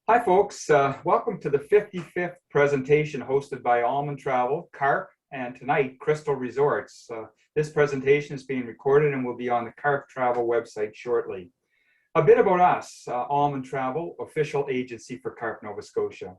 Hi, folks. Welcome to the 55th presentation hosted by AlmonTravel, Carp, and tonight, Krystal Resorts. This presentation is being recorded and will be on the Carp Travel website shortly. A bit about us, AlmonTravel, official agency for Carp, Nova Scotia.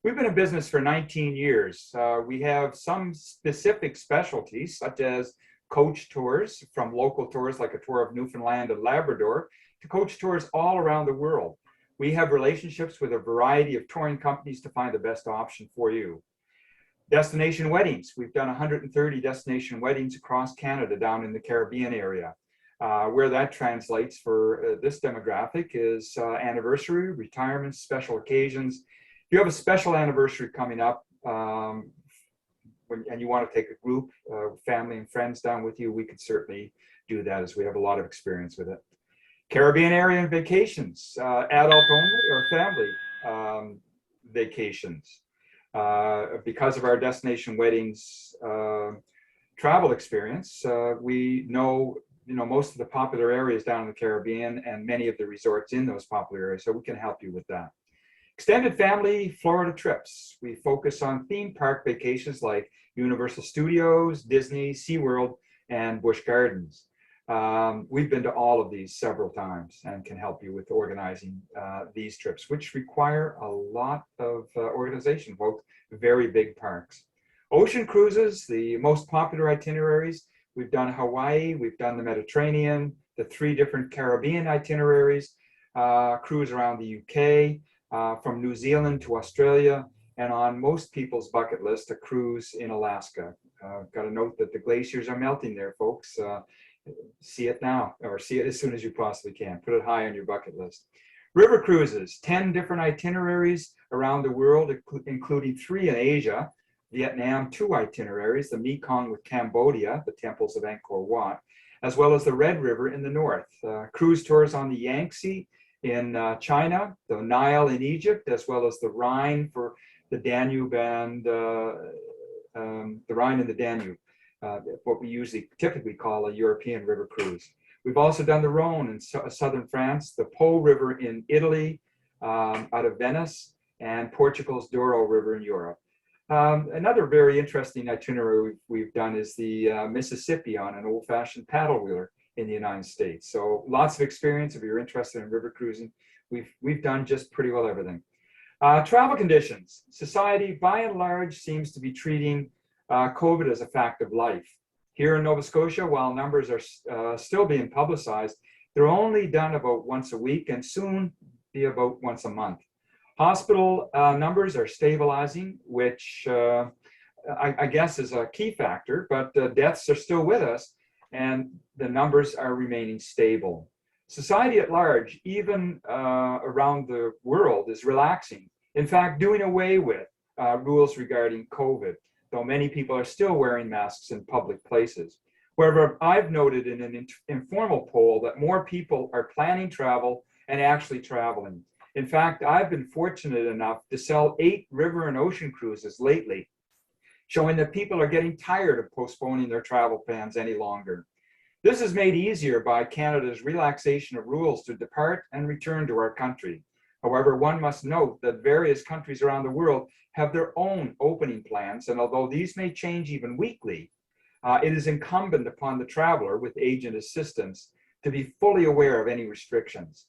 We've been in business for 19 years. We have some specific specialties, such as coach tours, from local tours like a tour of Newfoundland and Labrador, to coach tours all around the world. We have relationships with a variety of touring companies to find the best option for you. Destination weddings. We've done 130 destination weddings across Canada down in the Caribbean area. Where that translates for this demographic is anniversary, retirement, special occasions. If you have a special anniversary coming up and you want to take a group, family and friends down with you, we could certainly do that as we have a lot of experience with it. Caribbean area and vacations, adult only or family vacations. Because of our destination weddings travel experience, we know most of the popular areas down in the Caribbean and many of the resorts in those popular areas, so we can help you with that. Extended family Florida trips. We focus on theme park vacations like Universal Studios, Disney, SeaWorld, and Busch Gardens. We've been to all of these several times and can help you with organizing these trips, which require a lot of organization, both very big parks. Ocean cruises, the most popular itineraries. We've done Hawaii, we've done the Mediterranean, the 3 different Caribbean itineraries, cruise around the UK, from New Zealand to Australia, and on most people's bucket list, a cruise in Alaska. Got to note that the glaciers are melting there, folks. See it now, or see it as soon as you possibly can. Put it high on your bucket list. River cruises, 10 different itineraries around the world, including 3 in Asia. Vietnam, 2 itineraries, the Mekong with Cambodia, the temples of Angkor Wat, as well as the Red River in the north. Cruise tours on the Yangtze in China, the Nile in Egypt, as well as the Rhine for the Danube and the Rhine and the Danube. What we typically call a European river cruise. We've also done the Rhone in southern France, the Po River in Italy, out of Venice, and Portugal's Douro River in Europe. Another very interesting itinerary we've done is the Mississippi on an old-fashioned paddle wheeler in the United States. So lots of experience. If you're interested in river cruising, we've done just pretty well everything. Travel conditions. Society, by and large, seems to be treating COVID as a fact of life. Here in Nova Scotia, while numbers are still being publicized, they're only done about once a week and soon be about once a month. Hospital numbers are stabilizing, which I guess is a key factor, but deaths are still with us and the numbers are remaining stable. Society at large, even around the world, is relaxing. In fact, doing away with rules regarding COVID, though many people are still wearing masks in public places. However, I've noted in an informal poll that more people are planning travel and actually traveling. In fact, I've been fortunate enough to sell 8 river and ocean cruises lately, showing that people are getting tired of postponing their travel plans any longer. This is made easier by Canada's relaxation of rules to depart and return to our country. However, one must note that various countries around the world have their own opening plans, and although these may change even weekly, it is incumbent upon the traveler with agent assistance to be fully aware of any restrictions.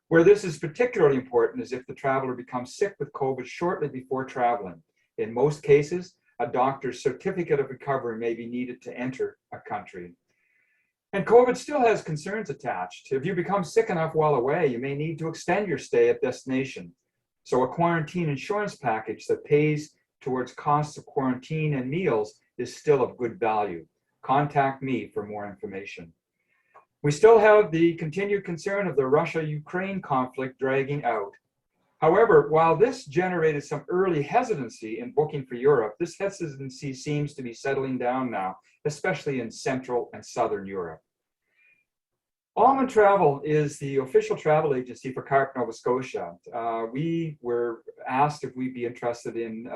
Where this is particularly important is if the traveler becomes sick with COVID shortly before traveling. In most cases, a doctor's certificate of recovery may be needed to enter a country. And COVID still has concerns attached. If you become sick enough while away, you may need to extend your stay at destination. So a quarantine insurance package that pays towards costs of quarantine and meals is still of good value. Contact me for more information. We still have the continued concern of the Russia-Ukraine conflict dragging out. However, while this generated some early hesitancy in booking for Europe, this hesitancy seems to be settling down now, especially in Central and Southern Europe. AlmonTravel is the official travel agency for Carp, Nova Scotia. We were asked if we'd be interested in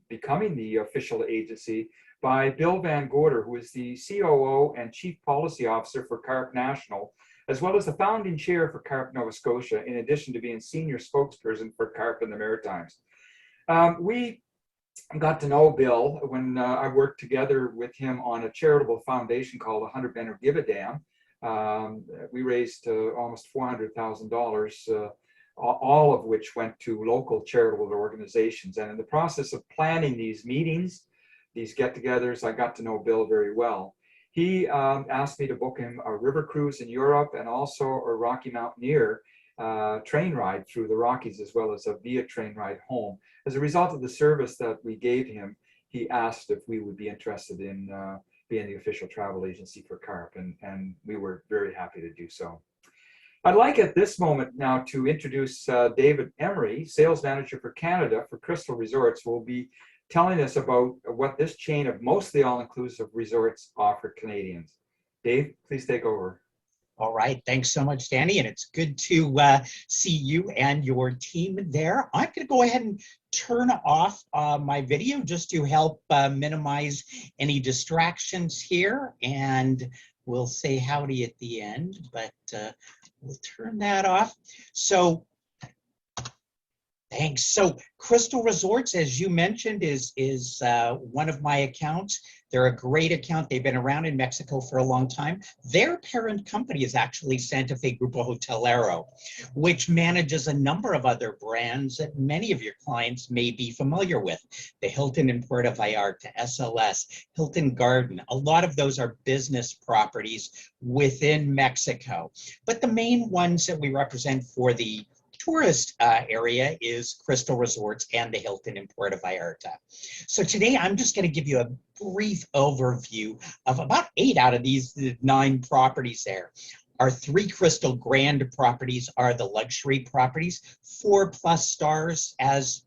becoming the official agency by Bill Van Gorder, who is the COO and Chief Policy Officer for Carp National, as well as the founding chair for Carp Nova Scotia, in addition to being senior spokesperson for Carp in the Maritimes. We got to know Bill when I worked together with him on a charitable foundation called 100 Men Who Give a Damn. We raised almost $400,000, all of which went to local charitable organizations. And in the process of planning these meetings, these get-togethers, I got to know Bill very well. He asked me to book him a river cruise in Europe and also a Rocky Mountaineer train ride through the Rockies, as well as a via train ride home. As a result of the service that we gave him, he asked if we would be interested in being the official travel agency for Carp, and we were very happy to do so. I'd like at this moment now to introduce David Emery, sales manager for Canada for Krystal Resorts, who will be telling us about what this chain of mostly all-inclusive resorts offer Canadians. Dave, please take over. All right, thanks so much, Danny, and it's good to see you and your team there. I'm going to go ahead and turn off my video just to help minimize any distractions here, and we'll say howdy at the end, but we'll turn that off. So thanks. So Krystal Resorts, as you mentioned, is one of my accounts. They're a great account. They've been around in Mexico for a long time. Their parent company is actually Santa Fe Grupo Hotelero, which manages a number of other brands that many of your clients may be familiar with. The Hilton in Puerto Vallarta, SLS, Hilton Garden. A lot of those are business properties within Mexico. But the main ones that we represent for the tourist area is Krystal Resorts and the Hilton in Puerto Vallarta. So today I'm just going to give you a brief overview of about 8 out of these 9 properties there. Our 3 Krystal Grand properties are the luxury properties, 4+ stars as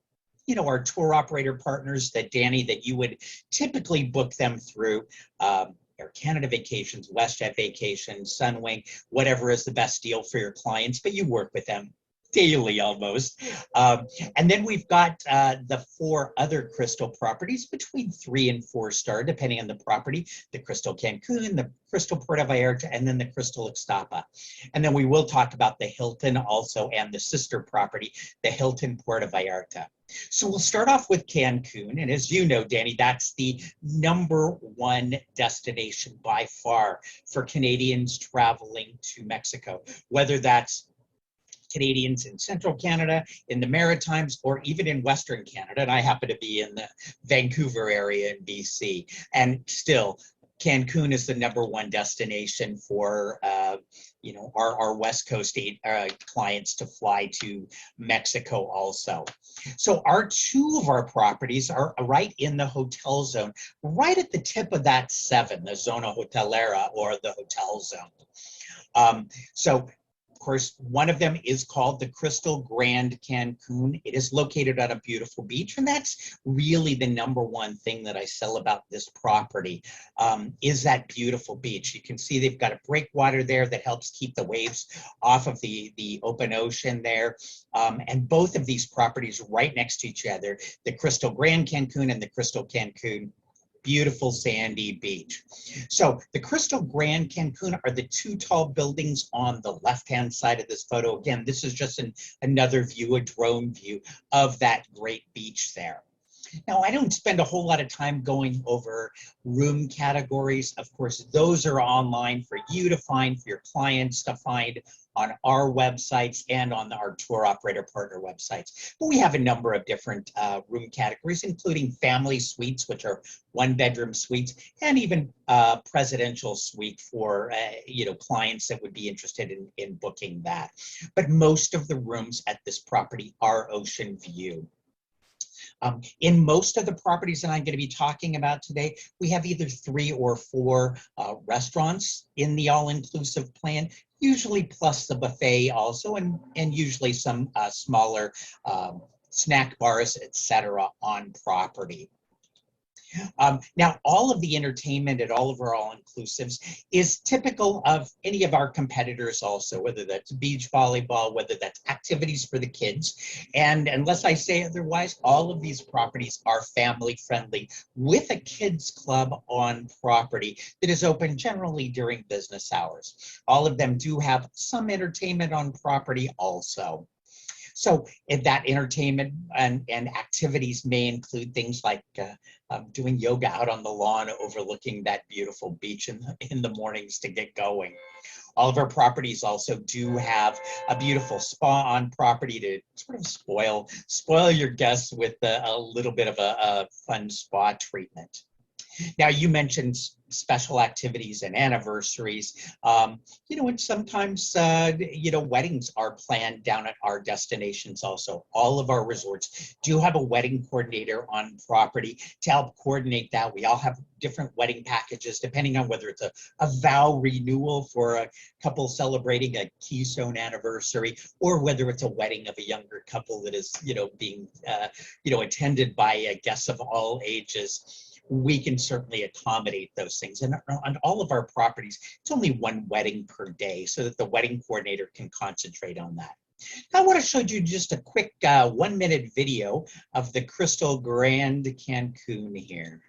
our tour operator partners that Danny, that you would typically book them through. Air Canada Vacations, WestJet Vacations, Sunwing, whatever is the best deal for your clients, but you work with them daily almost. And then we've got the 4 other Krystal properties between 3 and 4 star, depending on the property, the Krystal Cancun, the Krystal Puerto Vallarta, and then the Krystal Ixtapa. And then we will talk about the Hilton also and the sister property, the Hilton Puerto Vallarta. So we'll start off with Cancun. And as you know, Danny, that's the #1 destination by far for Canadians traveling to Mexico, whether that's Canadians in central Canada, in the Maritimes, or even in Western Canada. And I happen to be in the Vancouver area in BC. And still, Cancun is the #1 destination for our West Coast clients to fly to Mexico also. So our 2 of our properties are right in the hotel zone, right at the tip of that 7, the Zona Hotelera, or the hotel zone. Of course, one of them is called the Krystal Grand Cancun. It is located on a beautiful beach, and that's really the #1 thing that I sell about this property, is that beautiful beach. You can see they've got a breakwater there that helps keep the waves off of the open ocean there. And both of these properties right next to each other, the Krystal Grand Cancun and the Krystal Cancun, beautiful sandy beach. So the Krystal Grand Cancun are the 2 tall buildings on the left-hand side of this photo. Again, this is just another view, a drone view of that great beach there. Now, I don't spend a whole lot of time going over room categories. Of course, those are online for you to find, for your clients to find on our websites and on our tour operator partner websites. But we have a number of different room categories, including family suites, which are 1-bedroom suites, and even presidential suite for clients that would be interested in booking that. But most of the rooms at this property are ocean view. In most of the properties that I'm going to be talking about today, we have either 3 or 4 restaurants in the all-inclusive plan, usually plus the buffet also, and usually some smaller snack bars, etc. on property. Now, all of the entertainment at all of our all-inclusives is typical of any of our competitors also, whether that's beach volleyball, whether that's activities for the kids. And unless I say otherwise, all of these properties are family-friendly with a kids club on property that is open generally during business hours. All of them do have some entertainment on property also. So if that entertainment and activities may include things like doing yoga out on the lawn overlooking that beautiful beach in the mornings to get going. All of our properties also do have a beautiful spa on property to sort of spoil your guests with a little bit of a fun spa treatment. Now, you mentioned special activities and anniversaries, and sometimes, weddings are planned down at our destinations also. All of our resorts do have a wedding coordinator on property to help coordinate that. We all have different wedding packages, depending on whether it's a vow renewal for a couple celebrating a keystone anniversary, or whether it's a wedding of a younger couple that is, being, attended by guests of all ages. We can certainly accommodate those things. And on all of our properties, it's only one wedding per day so that the wedding coordinator can concentrate on that. Now, I want to show you just a quick 1-minute video of the Krystal Grand Cancun here.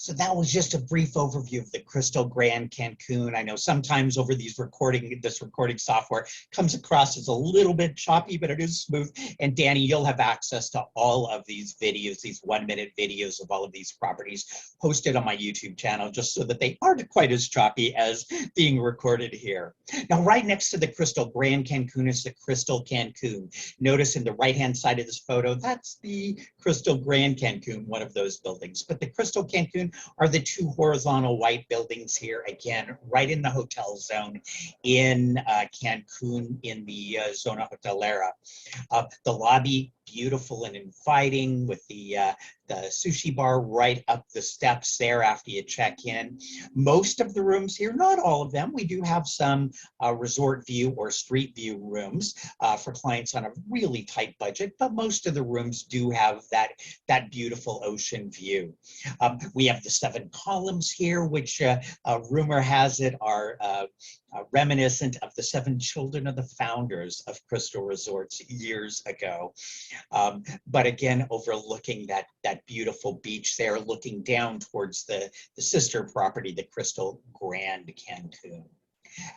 So that was just a brief overview of the Krystal Grand Cancun. I know sometimes over this recording software comes across as a little bit choppy, but it is smooth. And Danny, you'll have access to all of these videos, these 1-minute videos of all of these properties posted on my YouTube channel, just so that they aren't quite as choppy as being recorded here. Now, right next to the Krystal Grand Cancun is the Krystal Cancun. Notice in the right-hand side of this photo, that's the Krystal Grand Cancun, one of those buildings. But the Krystal Cancun are the two horizontal white buildings here, again, right in the hotel zone in Cancun, in the Zona Hotelera. The lobby, beautiful and inviting, with the sushi bar right up the steps there after you check in. Most of the rooms here, not all of them, we do have some resort view or street view rooms for clients on a really tight budget, but most of the rooms do have that beautiful ocean view. We have the 7 columns here, which rumor has it are reminiscent of the 7 children of the founders of Krystal Resorts years ago. But again, overlooking that beautiful beach there, looking down towards the sister property, the Krystal Grand Cancun.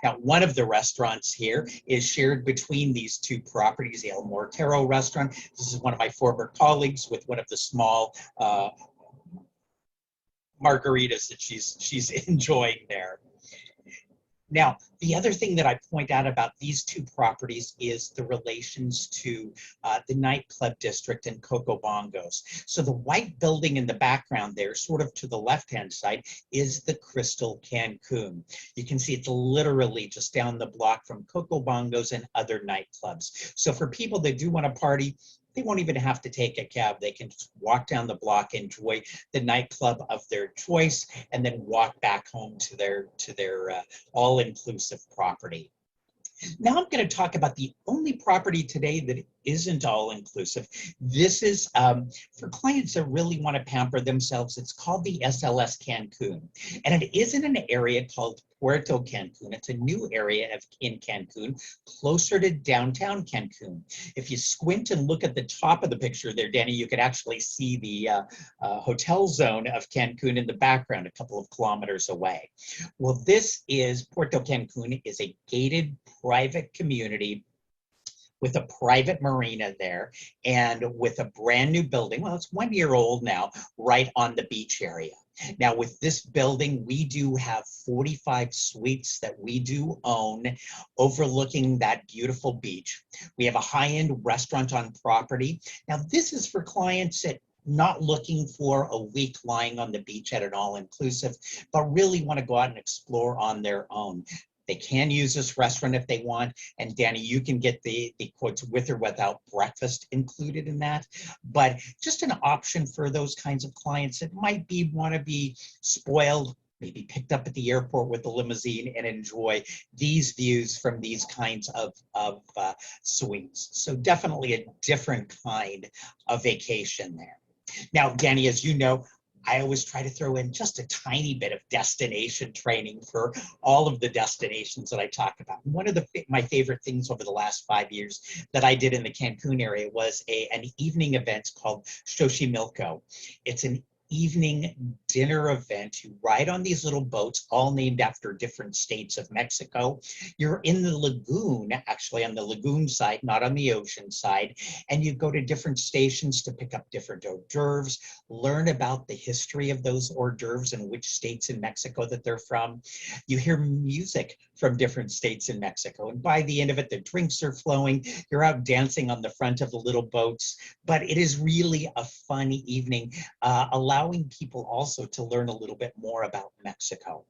Now, one of the restaurants here is shared between these two properties, the Mortero Restaurant. This is one of my former colleagues with one of the small margaritas that she's enjoying there. Now, the other thing that I point out about these two properties is the relations to the nightclub district and Coco Bongos. So the white building in the background there, sort of to the left-hand side, is the Krystal Cancun. You can see it's literally just down the block from Coco Bongos and other nightclubs. So for people that do want to party, they won't even have to take a cab. They can just walk down the block, enjoy the nightclub of their choice, and then walk back home to their all-inclusive property. Now I'm going to talk about the only property today that isn't all inclusive. This is for clients that really want to pamper themselves. It's called the SLS Cancun, and it is in an area called Puerto Cancun. It's a new area in Cancun, closer to downtown Cancun. If you squint and look at the top of the picture there, Danny, you could actually see the hotel zone of Cancun in the background, a couple of kilometers away. Well, this is Puerto Cancun is a gated private community with a private marina there and with a brand new building. Well, it's 1 year old now, right on the beach area. Now, with this building, we do have 45 suites that we do own overlooking that beautiful beach. We have a high-end restaurant on property. Now, this is for clients that not looking for a week lying on the beach at an all-inclusive, but really want to go out and explore on their own. They can use this restaurant if they want. And Danny, you can get the quotes with or without breakfast included in that. But just an option for those kinds of clients that might want to be spoiled, maybe picked up at the airport with the limousine and enjoy these views from these kinds of suites. So definitely a different kind of vacation there. Now, Danny, as you know, I always try to throw in just a tiny bit of destination training for all of the destinations that I talk about. One of my favorite things over the last 5 years that I did in the Cancun area was an evening event called Xochimilco. It's an evening dinner event. You ride on these little boats, all named after different states of Mexico. You're in the lagoon, actually on the lagoon side, not on the ocean side, and you go to different stations to pick up different hors d'oeuvres, learn about the history of those hors d'oeuvres and which states in Mexico that they're from. You hear music from different states in Mexico, and by the end of it, the drinks are flowing. You're out dancing on the front of the little boats, but it is really a fun evening, allowing people also to learn a little bit more about Mexico.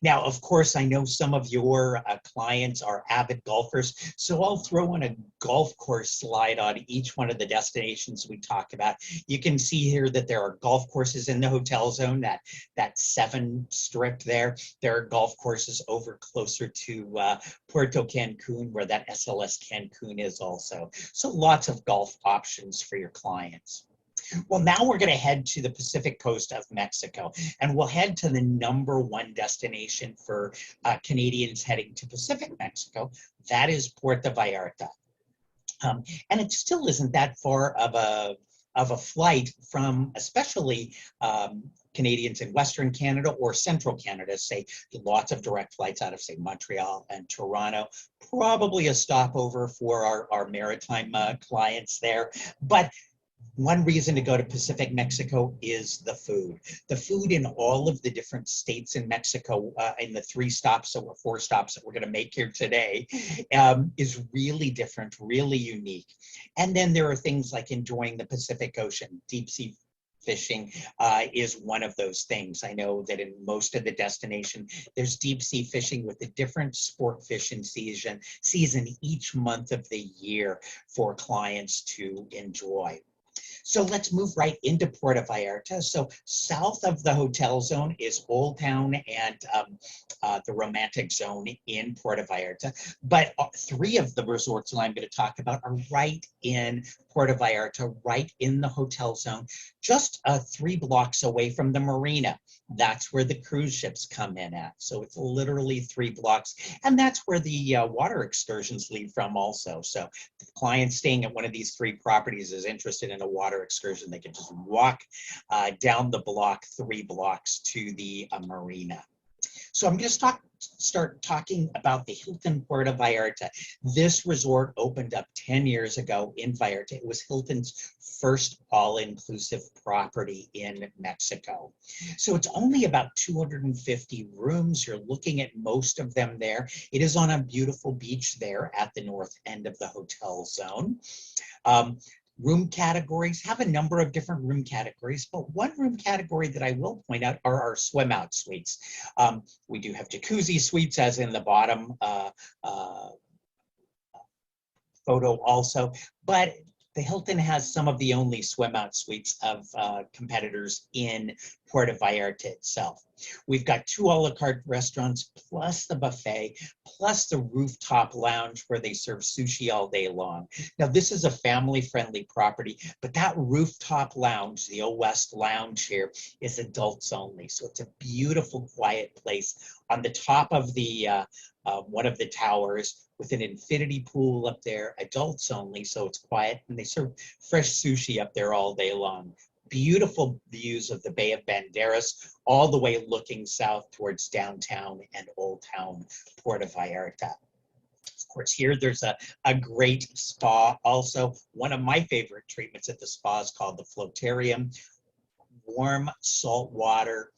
Now, of course, I know some of your clients are avid golfers, so I'll throw in a golf course slide on each one of the destinations we talk about. You can see here that there are golf courses in the hotel zone, that 7 strip there. There are golf courses over closer to Puerto Cancun, where that SLS Cancun is also. So lots of golf options for your clients. Well, now we're going to head to the Pacific coast of Mexico, and we'll head to the #1 destination for Canadians heading to Pacific Mexico. That is Puerto Vallarta. And it still isn't that far of a flight from especially Canadians in Western Canada or Central Canada, say lots of direct flights out of, say, Montreal and Toronto. Probably a stopover for our Maritime clients there. But one reason to go to Pacific Mexico is the food. The food in all of the different states in Mexico, in the 3 stops or 4 stops that we're going to make here today, is really different, really unique. And then there are things like enjoying the Pacific Ocean. Deep sea fishing is one of those things. I know that in most of the destination, there's deep sea fishing with a different sport fishing season each month of the year for clients to enjoy. So let's move right into Puerto Vallarta. So south of the hotel zone is Old Town and the romantic zone in Puerto Vallarta. But 3 of the resorts that I'm going to talk about are right in Puerto Vallarta, right in the hotel zone, just 3 blocks away from the marina. That's where the cruise ships come in at. So it's literally 3 blocks. And that's where the water excursions leave from also. So if the client staying at one of these 3 properties is interested in a water excursion, they can just walk down the block 3 blocks to the marina. So I'm going to start talking about the Hilton Puerto Vallarta. This resort opened up 10 years ago in Vallarta. It was Hilton's first all-inclusive property in Mexico. So it's only about 250 rooms. You're looking at most of them there. It is on a beautiful beach there at the north end of the hotel zone. Room categories have a number of different room categories, but one room category that I will point out are our swim out suites. We do have jacuzzi suites, as in the bottom photo also, but the Hilton has some of the only swim out suites of competitors in Puerto Vallarta itself. We've got 2 a la carte restaurants, plus the buffet, plus the rooftop lounge where they serve sushi all day long. Now, this is a family-friendly property, but that rooftop lounge, the O West Lounge here, is adults only. So it's a beautiful, quiet place on the top of the one of the towers with an infinity pool up there, adults only, so it's quiet, and they serve fresh sushi up there all day long. Beautiful views of the Bay of Banderas, all the way looking south towards downtown and Old Town Puerto Vallarta. Of course, here there's a great spa also. One of my favorite treatments at the spa is called the Flotarium. Warm salt water.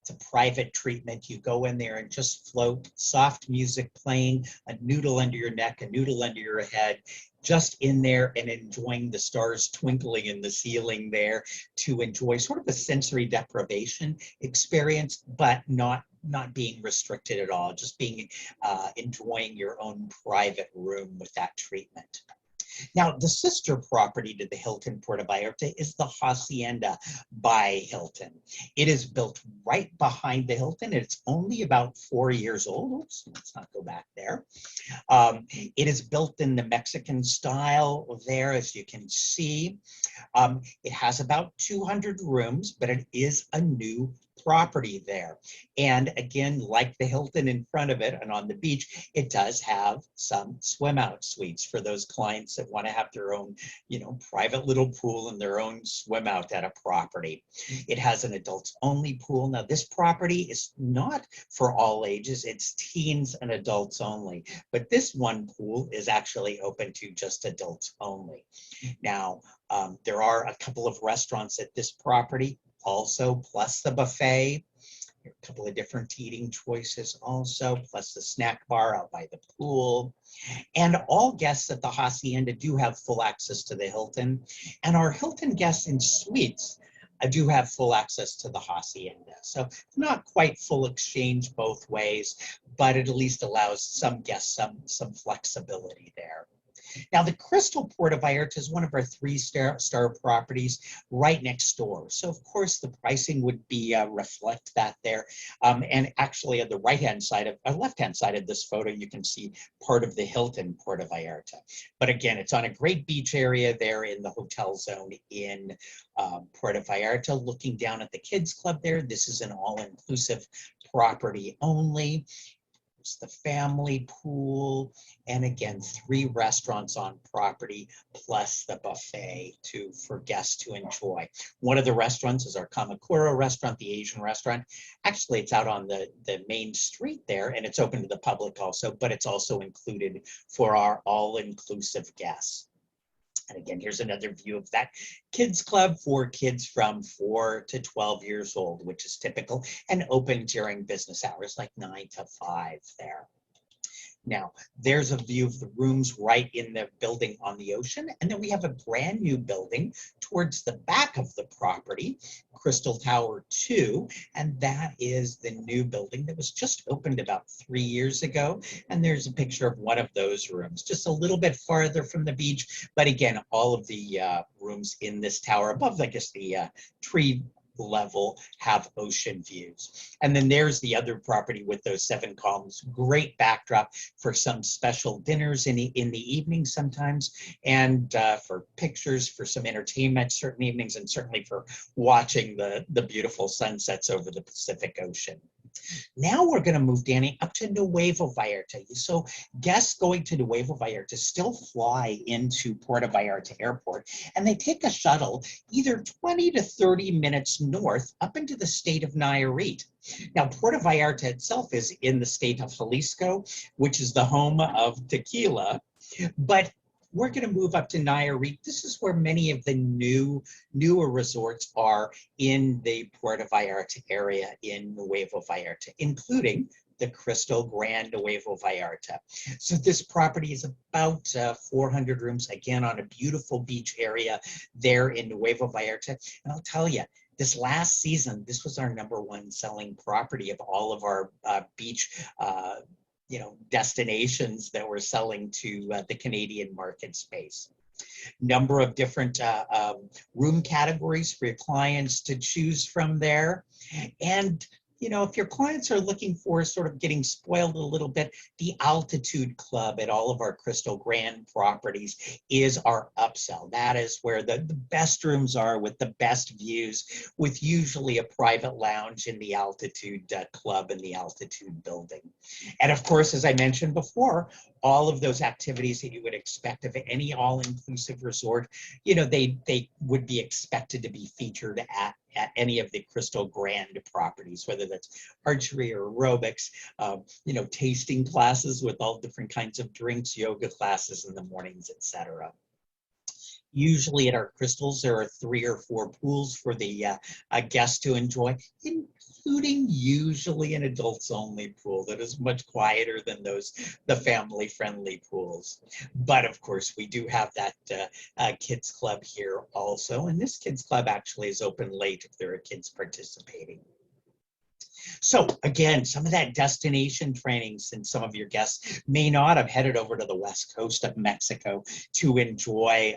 It's a private treatment. You go in there and just float, soft music playing, a noodle under your neck, a noodle under your head, just in there and enjoying the stars twinkling in the ceiling there to enjoy sort of a sensory deprivation experience, but not being restricted at all, just being enjoying your own private room with that treatment. Now, the sister property to the Hilton Puerto Vallarta is the Hacienda by Hilton. It is built right behind the Hilton. It's only about 4 years old. Oops, let's not go back there. It is built in the Mexican style there, as you can see. It has about 200 rooms, but it is a new property there. And again, like the Hilton in front of it and on the beach, it does have some swim out suites for those clients that want to have their own, private little pool and their own swim out at a property. It has an adults only pool. Now, this property is not for all ages. It's teens and adults only. But this one pool is actually open to just adults only. Now, there are a couple of restaurants at this property also, plus the buffet, a couple of different eating choices also, plus the snack bar out by the pool. And all guests at the Hacienda do have full access to the Hilton, and our Hilton guests in suites do have full access to the Hacienda. So not quite full exchange both ways, but it at least allows some guests some flexibility there. Now, the Krystal Puerto Vallarta is one of our 3-star properties right next door. So, of course, the pricing would be reflect that there. And actually, on the left-hand side of this photo, you can see part of the Hilton Puerto Vallarta. But again, it's on a great beach area there in the hotel zone in Puerto Vallarta. Looking down at the kids club there, this is an all-inclusive property only. The family pool, and again, 3 restaurants on property, plus the buffet for guests to enjoy. One of the restaurants is our Kamakura restaurant, the Asian restaurant. Actually, it's out on the main street there, and it's open to the public also, but it's also included for our all-inclusive guests. And again, here's another view of that kids club for kids from 4 to 12 years old, which is typical and open during business hours, like 9 to 5 there. Now, there's a view of the rooms right in the building on the ocean. And then we have a brand new building towards the back of the property, Krystal Tower 2. And that is the new building that was just opened about 3 years ago. And there's a picture of one of those rooms, just a little bit farther from the beach. But again, all of the rooms in this tower above, I guess, the tree level have ocean views. And then there's the other property with those 7 columns. Great backdrop for some special dinners in the evening sometimes, and for pictures, for some entertainment certain evenings, and certainly for watching the beautiful sunsets over the Pacific Ocean. Now we're going to move, Danny, up to Nuevo Vallarta. So guests going to Nuevo Vallarta still fly into Puerto Vallarta Airport, and they take a shuttle either 20 to 30 minutes north up into the state of Nayarit. Now, Puerto Vallarta itself is in the state of Jalisco, which is the home of tequila, but we're going to move up to Nayarit. This is where many of the newer resorts are in the Puerto Vallarta area in Nuevo Vallarta, including the Krystal Grand Nuevo Vallarta. So this property is about 400 rooms, again, on a beautiful beach area there in Nuevo Vallarta. And I'll tell you, this last season, this was our #1 selling property of all of our beach destinations that we're selling to the Canadian market space. Number of different room categories for your clients to choose from there. And you know, if your clients are looking for sort of getting spoiled a little bit, the Altitude Club at all of our Krystal Grand properties is our upsell. That is where the best rooms are with the best views, with usually a private lounge in the Altitude Club in the Altitude building. And of course, as I mentioned before, all of those activities that you would expect of any all-inclusive resort, you know, they would be expected to be featured at any of the Krystal Grand properties, whether that's archery or aerobics, you know, tasting classes with all different kinds of drinks, yoga classes in the mornings, etc. Usually at our Krystals, there are 3 or 4 pools for the guests to enjoy, including usually an adults-only pool that is much quieter than the family-friendly pools. But of course, we do have that kids club here also, and this kids club actually is open late if there are kids participating. So again, some of that destination training, since some of your guests may not have headed over to the west coast of Mexico to enjoy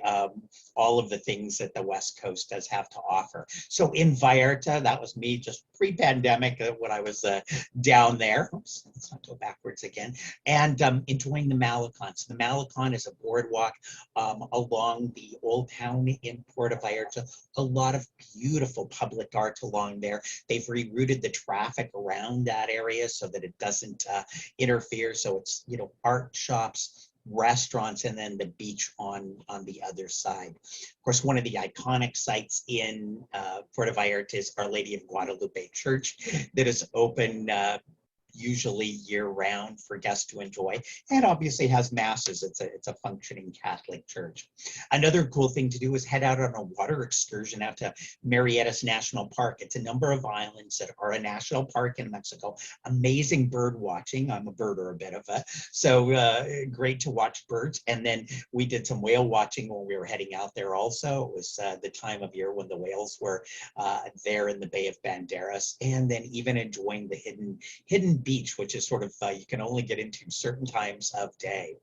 all of the things that the west coast does have to offer. So in Vallarta, that was me just pre-pandemic when I was down there. Oops, let's not go backwards again. And enjoying the Malecon. So the Malecon is a boardwalk along the old town in Puerto Vallarta. A lot of beautiful public art along there. They've rerouted the traffic around that area so that it doesn't interfere. So it's, you know, art shops, restaurants, and then the beach on the other side. Of course, one of the iconic sites in Puerto Vallarta is Our Lady of Guadalupe Church that is open usually year-round for guests to enjoy, and obviously has masses. It's a functioning Catholic church. Another cool thing to do is head out on a water excursion out to Marietta National Park. It's a number of islands that are a national park in Mexico. Amazing bird watching. I'm a birder a bit of a, so great to watch birds. And then we did some whale watching when we were heading out there also. It was the time of year when the whales were there in the Bay of Banderas, and then even enjoying the hidden beach, which is sort of, you can only get into certain times of day.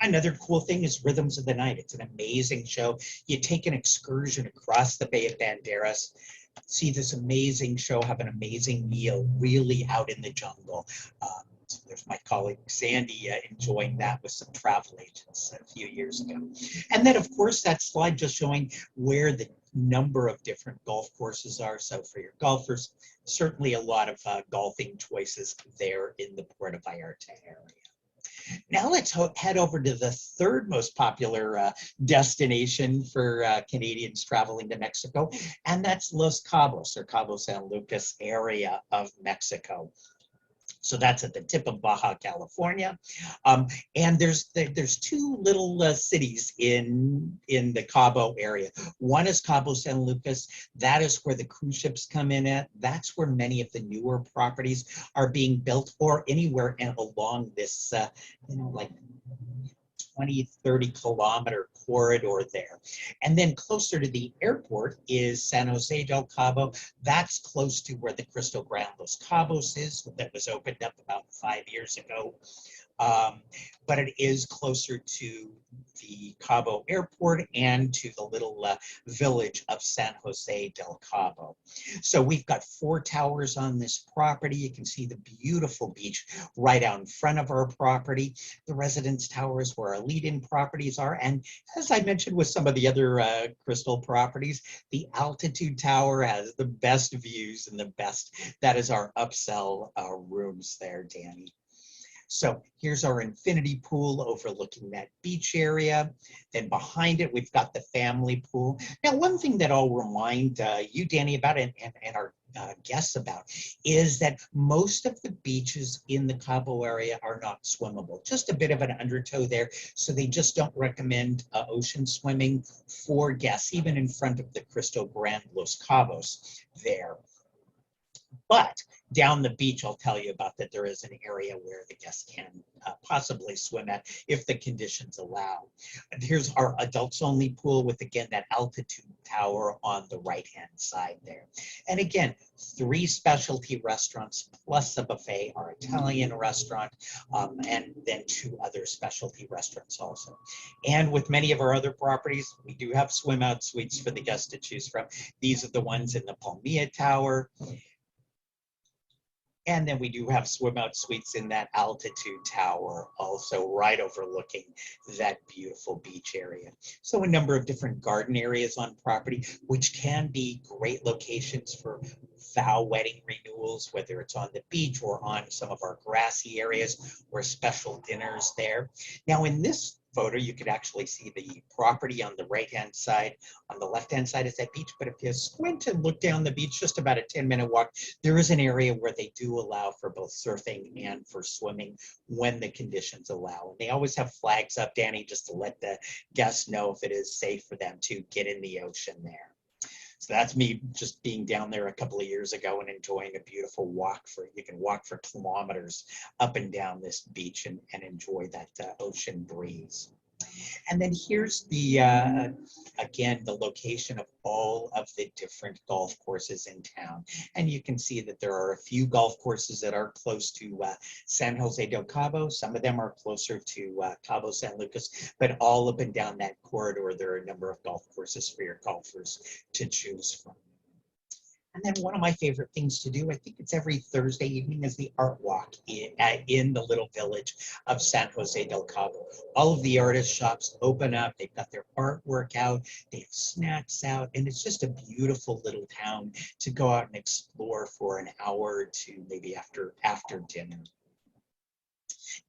Another cool thing is Rhythms of the Night. It's an amazing show. You take an excursion across the Bay of Banderas, see this amazing show, have an amazing meal, really out in the jungle. So there's my colleague Sandy enjoying that with some travel agents a few years ago. And then, of course, that slide just showing where the number of different golf courses are. So for your golfers, certainly a lot of golfing choices there in the Puerto Vallarta area. Now let's head over to the third most popular destination for Canadians traveling to Mexico, and that's Los Cabos, or Cabo San Lucas area of Mexico. So that's at the tip of Baja California, and there's 2 little cities in the Cabo area. One is Cabo San Lucas. That is where the cruise ships come in at. That's where many of the newer properties are being built, or anywhere along this, you know, like 20-30 kilometer corridor there. And then closer to the airport is San Jose del Cabo. That's close to where the Krystal Grand Los Cabos is, that was opened up about 5 years ago. But it is closer to the Cabo airport and to the little village of San Jose del Cabo. So we've got 4 towers on this property. You can see the beautiful beach right out in front of our property. The residence towers where our lead-in properties are. And as I mentioned with some of the other Krystal properties, the Altitude Tower has the best views and the best. That is our upsell rooms there, Danny. So here's our infinity pool overlooking that beach area. Then behind it, we've got the family pool. Now, one thing that I'll remind you, Danny, about and our guests about is that most of the beaches in the Cabo area are not swimmable. Just a bit of an undertow there. So they just don't recommend ocean swimming for guests, even in front of the Krystal Grand Los Cabos there. But down the beach, I'll tell you about that there is an area where the guests can possibly swim at if the conditions allow. And here's our adults only pool with, again, that altitude tower on the right-hand side there. And again, 3 specialty restaurants plus a buffet, our Italian restaurant, and then 2 other specialty restaurants also. And with many of our other properties, we do have swim out suites for the guests to choose from. These are the ones in the Palmilla Tower. And then we do have swim out suites in that altitude tower, also right overlooking that beautiful beach area. So a number of different garden areas on property, which can be great locations for vow wedding renewals, whether it's on the beach or on some of our grassy areas or special dinners there. Now in this photo, you could actually see the property on the right-hand side. On the left-hand side is that beach, but if you squint and look down the beach, just about a 10-minute walk, there is an area where they do allow for both surfing and for swimming when the conditions allow. And they always have flags up, Danny, just to let the guests know if it is safe for them to get in the ocean there. So that's me just being down there a couple of years ago and enjoying a beautiful walk. You can walk for kilometers up and down this beach and enjoy that ocean breeze. And then here's the, again, the location of all of the different golf courses in town. And you can see that there are a few golf courses that are close to San Jose Del Cabo. Some of them are closer to Cabo San Lucas, but all up and down that corridor, there are a number of golf courses for your golfers to choose from. And then one of my favorite things to do, I think it's every Thursday evening, is the art walk in the little village of San Jose del Cabo. All of the artist shops open up, they've got their artwork out, they have snacks out, and it's just a beautiful little town to go out and explore for an hour or two, maybe after dinner.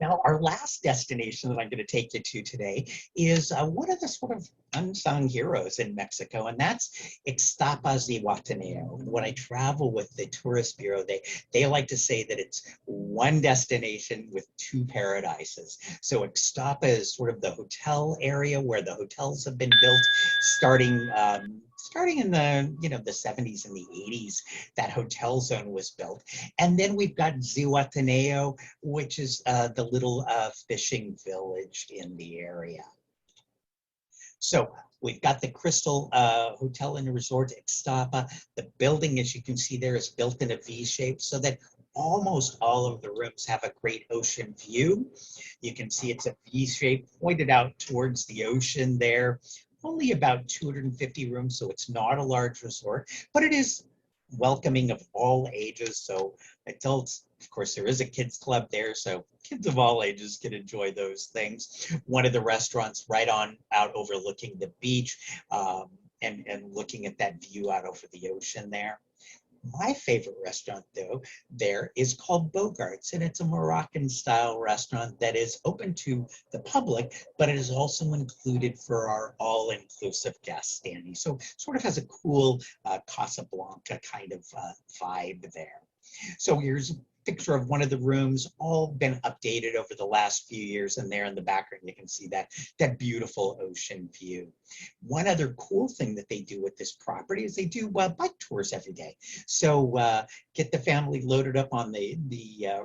Now, our last destination that I'm going to take you to today is one of the sort of unsung heroes in Mexico, and that's Ixtapa Zihuatanejo. When I travel with the tourist bureau, they like to say that it's one destination with 2 paradises. So Ixtapa is sort of the hotel area where the hotels have been built starting in the the 70s and the 80s. That hotel zone was built, and then we've got Zihuatanejo, which is the little fishing village in the area. So we've got the Krystal Hotel and Resort Ixtapa. The building, as you can see there, is built in a V shape so that almost all of the rooms have a great ocean view. You can see it's a V shape pointed out towards the ocean there. Only about 250 rooms, so it's not a large resort, but it is welcoming of all ages. So adults, of course, there is a kids club there, so kids of all ages can enjoy those things. One of the restaurants right on out overlooking the beach and looking at that view out over the ocean there. My favorite restaurant, though, there is called Bogart's, and it's a Moroccan-style restaurant that is open to the public, but it is also included for our all-inclusive guests, Danny. So sort of has a cool Casablanca kind of vibe there. So here's a picture of one of the rooms, all been updated over the last few years, and there in the background you can see that beautiful ocean view. One other cool thing that they do with this property is they do bike tours every day. So get the family loaded up on the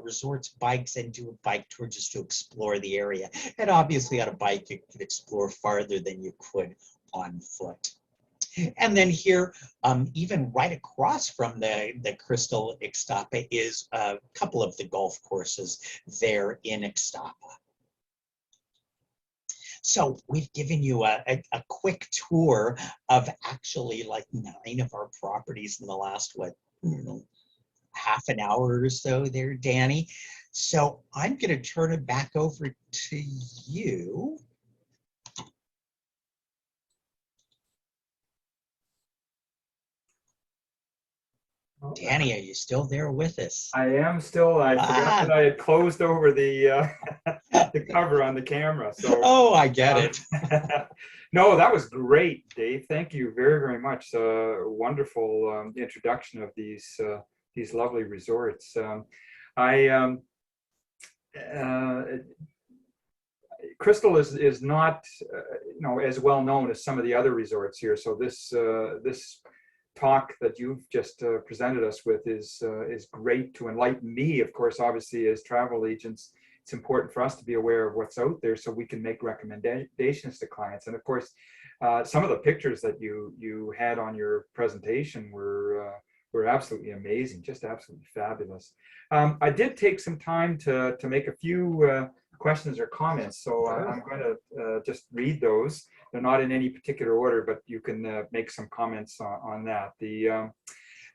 resort's bikes and do a bike tour just to explore the area. And obviously on a bike you could explore farther than you could on foot. And then here, even right across from the Krystal Ixtapa is a couple of the golf courses there in Ixtapa. So we've given you a quick tour of actually like 9 of our properties in the last, half an hour or so there, Danny. So I'm going to turn it back over to you. Danny, are you still there with us? I am still. I forgot that I had closed over the the cover on the camera. So. Oh, I get it. No, that was great, Dave. Thank you very, very much. Wonderful introduction of these lovely resorts. Krystal is not as well known as some of the other resorts here. So this talk that you've just presented us with is great to enlighten me. Of course, obviously, as travel agents, it's important for us to be aware of what's out there so we can make recommendations to clients. And of course, some of the pictures that you had on your presentation were absolutely amazing, just absolutely fabulous. I did take some time to make a few questions or comments, so I'm going to just read those. They're not in any particular order, but you can make some comments on that. The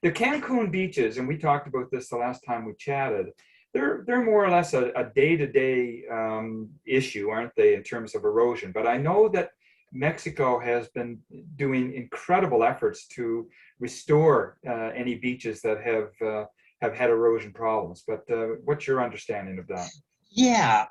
Cancun beaches, and we talked about this the last time we chatted, they're more or less a day-to-day issue, aren't they, in terms of erosion? But I know that Mexico has been doing incredible efforts to restore any beaches that have had erosion problems. But what's your understanding of that? Yeah,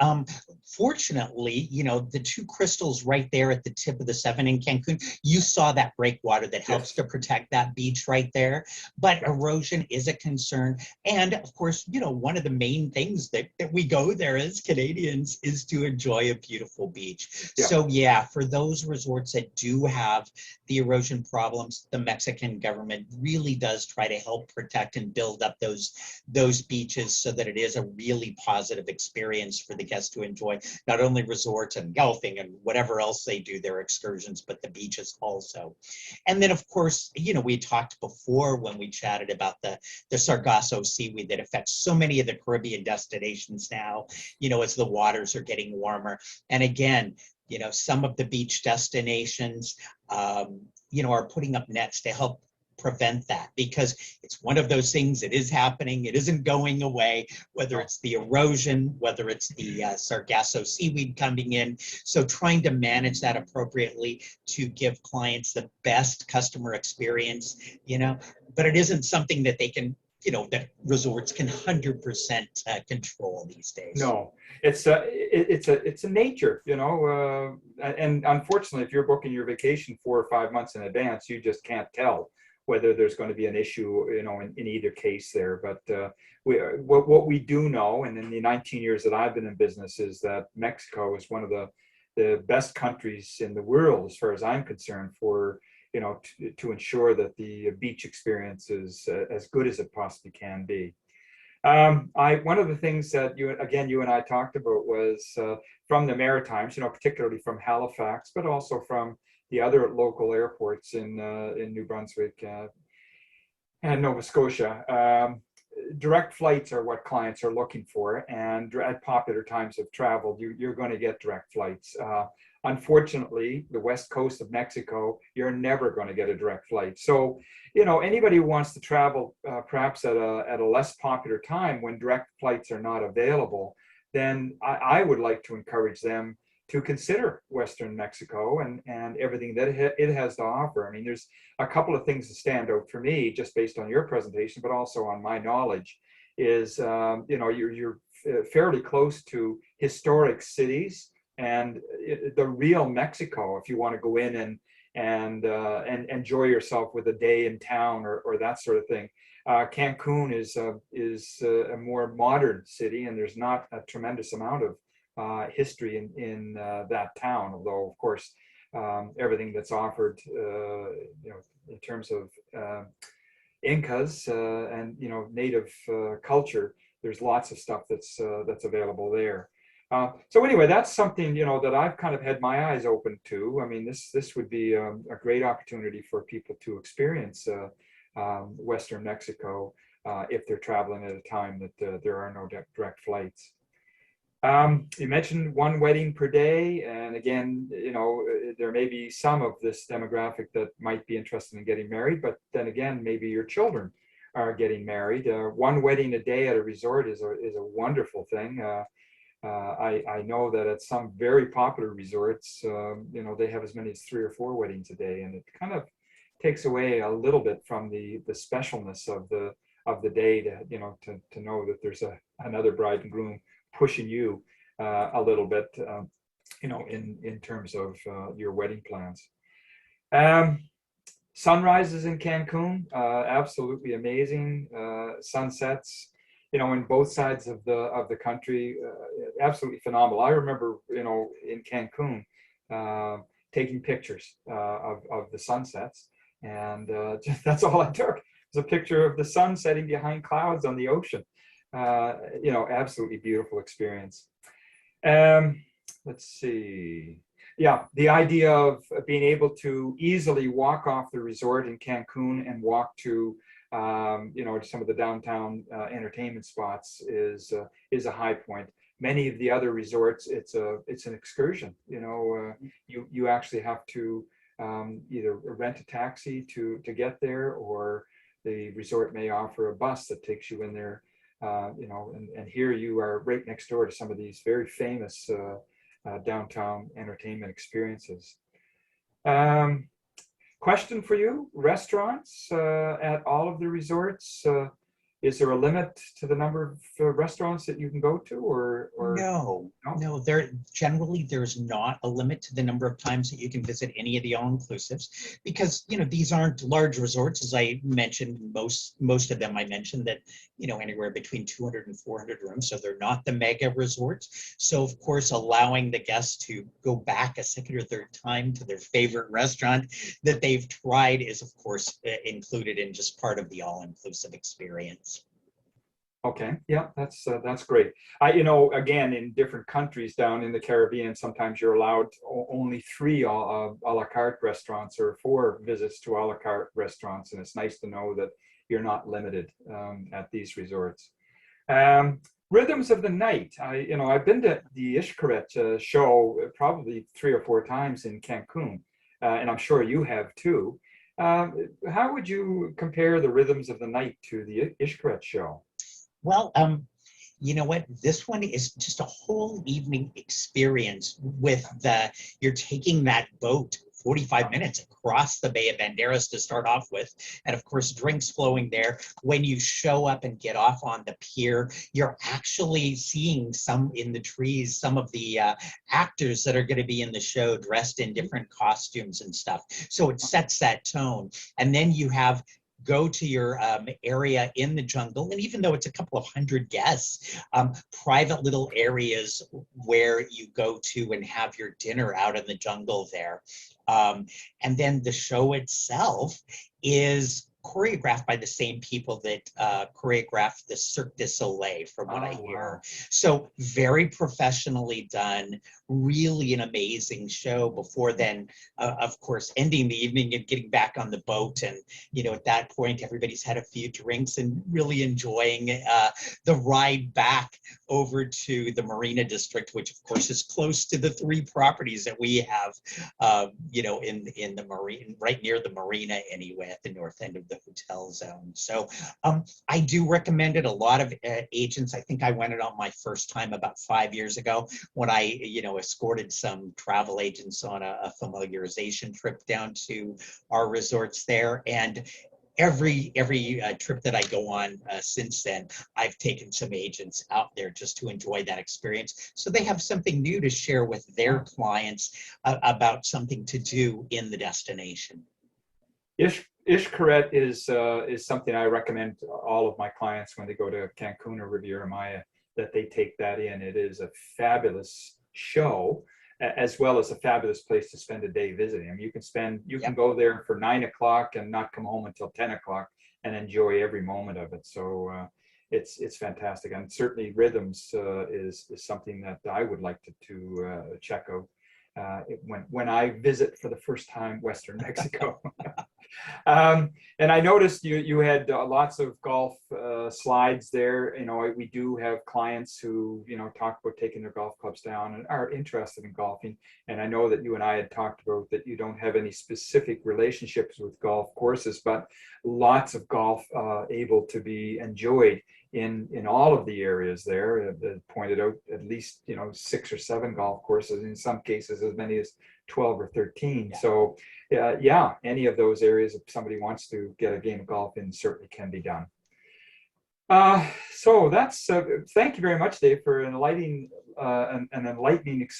fortunately, you know, the two crystals right there at the tip of the seven in Cancun, you saw that breakwater that helps to protect that beach right there. But erosion is a concern. And of course, you know, one of the main things that we go there as Canadians is to enjoy a beautiful beach. Yeah. So yeah, for those resorts that do have the erosion problems, the Mexican government really does try to help protect and build up those beaches so that it is a really positive experience for the guests to enjoy not only resorts and golfing and whatever else they do, their excursions, but the beaches also. And then of course, you know, we talked before when we chatted about the Sargasso seaweed that affects so many of the Caribbean destinations now, you know, as the waters are getting warmer. And again, you know, some of the beach destinations, you know, are putting up nets to help prevent that, because it's one of those things that is happening. It isn't going away, whether it's the erosion, whether it's the Sargasso seaweed coming in. So trying to manage that appropriately to give clients the best customer experience, you know, but it isn't something that they can, you know, that resorts can 100% control these days. No, it's a nature, you know, and unfortunately, if you're booking your vacation 4 or 5 months in advance, you just can't tell whether there's going to be an issue, you know, in either case there. But what we do know, and in the 19 years that I've been in business, is that Mexico is one of the best countries in the world, as far as I'm concerned, for, you know, to ensure that the beach experience is as good as it possibly can be. One of the things that you and I talked about was from the Maritimes, you know, particularly from Halifax, but also from the other local airports in New Brunswick and Nova Scotia. Direct flights are what clients are looking for, and at popular times of travel, you're going to get direct flights. Unfortunately, the west coast of Mexico, you're never going to get a direct flight. So, you know, anybody who wants to travel perhaps at a less popular time when direct flights are not available, then I would like to encourage them to consider Western Mexico and everything that it has to offer. I mean, there's a couple of things that stand out for me just based on your presentation, but also on my knowledge, is, you know, you're fairly close to historic cities and the real Mexico, if you want to go in and enjoy yourself with a day in town or that sort of thing. Cancun is a more modern city, and there's not a tremendous amount of history in that town, although of course everything that's offered, you know, in terms of Incas and, you know, native culture, there's lots of stuff that's available there. So anyway, that's something, you know, that I've kind of had my eyes open to. I mean, this would be a great opportunity for people to experience Western Mexico if they're traveling at a time that there are no direct flights. You mentioned one wedding per day, and again, you know, there may be some of this demographic that might be interested in getting married, but then again, maybe your children are getting married. One wedding a day at a resort is a wonderful thing. I know that at some very popular resorts, you know, they have as many as 3 or 4 weddings a day, and it kind of takes away a little bit from the specialness of the day to, you know, to know that there's another bride and groom pushing you a little bit, you know, in terms of your wedding plans. Sunrises in Cancun, absolutely amazing. Sunsets, you know, in both sides of the country, absolutely phenomenal. I remember, you know, in Cancun, taking pictures of the sunsets, And that's all I took. It was a picture of the sun setting behind clouds on the ocean. Absolutely beautiful experience. Let's see. Yeah, the idea of being able to easily walk off the resort in Cancun and walk to, some of the downtown entertainment spots is a high point. Many of the other resorts, it's an excursion. You actually have to either rent a taxi to get there, or the resort may offer a bus that takes you in there. And here you are right next door to some of these very famous downtown entertainment experiences. Question for you: restaurants at all of the resorts. Is there a limit to the number of restaurants that you can go to, or no, there's not a limit to the number of times that you can visit any of the all-inclusives, because these aren't large resorts, as I mentioned. Most of them I mentioned that anywhere between 200 and 400 rooms, so they're not the mega resorts. So of course, allowing the guests to go back a second or third time to their favorite restaurant that they've tried is of course included in just part of the all-inclusive experience. Okay, yeah, that's great. Again, in different countries down in the Caribbean, sometimes you're allowed only 3 a la carte restaurants, or 4 visits to a la carte restaurants, and it's nice to know that you're not limited at these resorts. Rhythms of the night. I've been to the Xcaret show probably 3 or 4 times in Cancun, and I'm sure you have too. How would you compare the rhythms of the night to the Xcaret show? Well, you know what? This one is just a whole evening experience you're taking that boat 45 minutes across the Bay of Banderas to start off with. And of course, drinks flowing there. When you show up and get off on the pier, you're actually seeing some in the trees, some of the actors that are going to be in the show dressed in different costumes and stuff. So it sets that tone. And then you go to your area in the jungle, and even though it's a couple of hundred guests, private little areas where you go to and have your dinner out in the jungle there. And then the show itself is choreographed by the same people that choreographed the Cirque du Soleil, from what I hear. Wow. So very professionally done, really an amazing show. Before then, of course, ending the evening and getting back on the boat. And, at that point, everybody's had a few drinks and really enjoying the ride back over to the Marina District, which of course is close to the 3 properties that we have, in the marine, right near the marina anyway, at the north end of the hotel zone. So I do recommend it. A lot of agents, I think I went it on my first time about 5 years ago when I, escorted some travel agents on a familiarization trip down to our resorts there. And every trip that I go on since then, I've taken some agents out there just to enjoy that experience, so they have something new to share with their clients about something to do in the destination. Xcaret is something I recommend to all of my clients when they go to Cancun or Riviera Maya, that they take that in. It is a fabulous show, as well as a fabulous place to spend a day visiting. I mean, you can go there for 9 o'clock and not come home until 10 o'clock and enjoy every moment of it. So it's fantastic. And certainly Rhythms is something that I would like to check out when I visit for the first time Western Mexico. And I noticed you had lots of golf slides there. We do have clients who talk about taking their golf clubs down and are interested in golfing. And I know that you and I had talked about that you don't have any specific relationships with golf courses, but lots of golf able to be enjoyed in all of the areas there. Pointed out at least 6 or 7 golf courses, in some cases as many as 12 or 13. Yeah. So any of those areas, if somebody wants to get a game of golf in, certainly can be done. So that's thank you very much, Dave, for an enlightening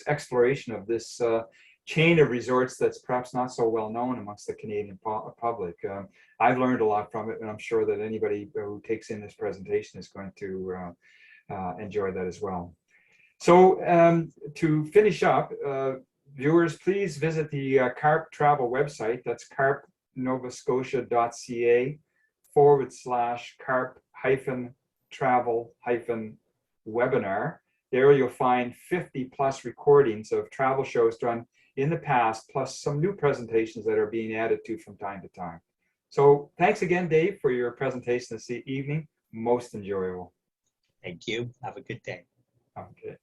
exploration of this chain of resorts that's perhaps not so well known amongst the Canadian public. I've learned a lot from it, and I'm sure that anybody who takes in this presentation is going to enjoy that as well. So to finish up, viewers, please visit the Carp Travel website. That's Carp novaScotia.ca/carp-travel-webinar. There you'll find 50 plus recordings of travel shows done in the past, plus some new presentations that are being added to from time to time. So thanks again, Dave, for your presentation this evening. Most enjoyable. Thank you. Have a good day. Okay.